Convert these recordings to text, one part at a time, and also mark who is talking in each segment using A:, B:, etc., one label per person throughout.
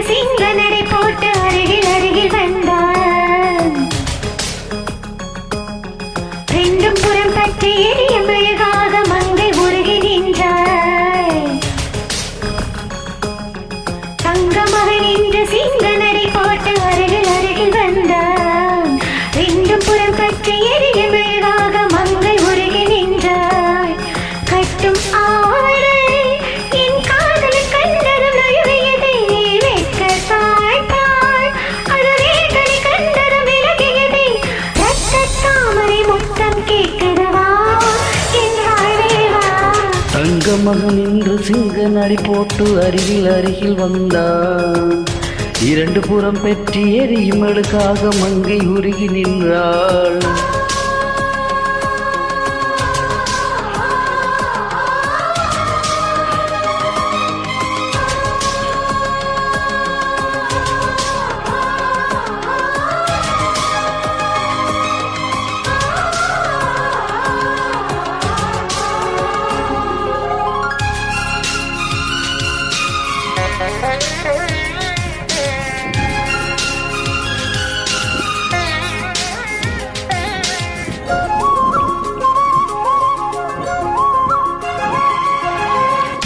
A: சிங்க நடை போட்டு அருகில் அருகில் வந்தான். ரெண்டும் புறம் பற்றி எரிய மெழுகாக மங்கை உருகி நின்றாய். தங்க மகன் என்று சிங்க நடை போட்டு அருகில் அருகில் வந்தான். ரெண்டும் புறம் பற்றி எரிய மெழுகாக மங்கை உருகி நின்றாய். கட்டும் ஆடை என் காதலை கண்டதும் நழுவியதே.
B: தங்க மகன் என்று சிங்க நடை போட்டு அருகில் அருகில் வந்தான். இரண்டு புறம் பெற்றி எரியும் மெழுகாக மங்கை உருகி நின்றாள்.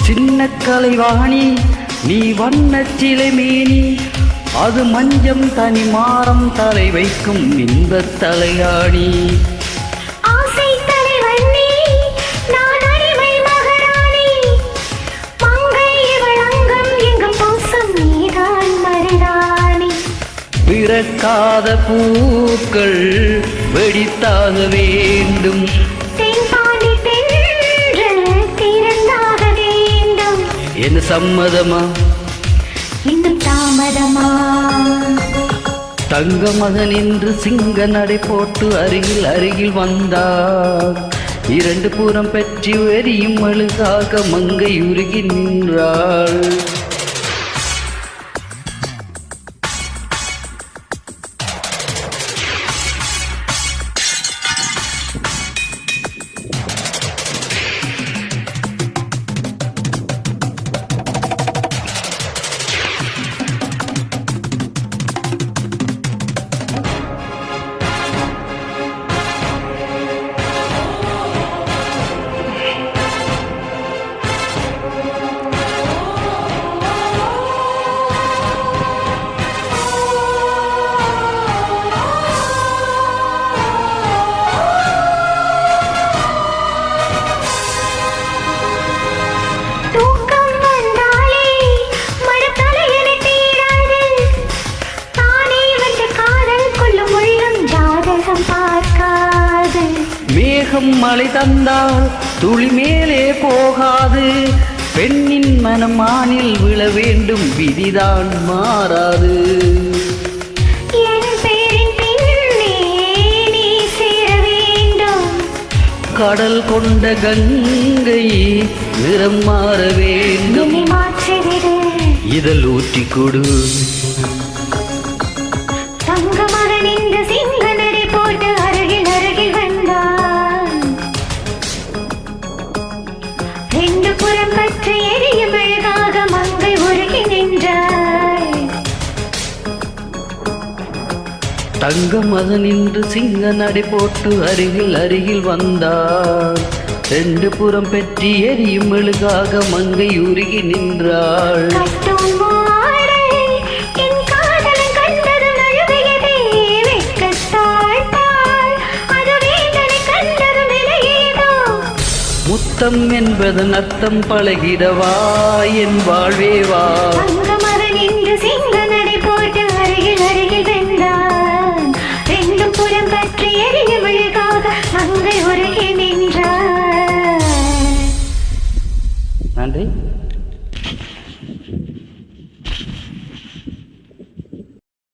B: சின்ன கலைவாணி நீ வண்ணச்சிலை மேனி, அது மஞ்சம் தனி மாறம் தலை வைக்கும் இன்பத் தலையாணி. பிறக்காத பூக்கள் வெடித்தாக வேண்டும், என்ன சம்மதமா
A: இன்னும் தாமதமா?
B: தங்க மகன் என்று சிங்க நடை போட்டு அருகில் அருகில் வந்தார். இரண்டு புறம் பெற்றி எரியும் மெழுகாக மங்கை உருகி நின்றாள். மேகம் மழை தந்தால் துளி மேலே போகாது, பெண்ணின் மனம் மானில் விழ வேண்டும், விதிதான் மாறாது. கடல் கொண்ட கங்கை நிறம் மாற வேண்டும், இதழ் ஊற்றி கொடு. தங்க மகன் என்று சிங்க நடை போட்டு அருகில் அருகில் வந்தார். ரெண்டு புறம் பெற்றி எரியும் மெழுகாக மங்கை உருகி நின்றாள். முத்தம் என்பதன் அர்த்தம் பழகிடவா என் வாழ்வே வா.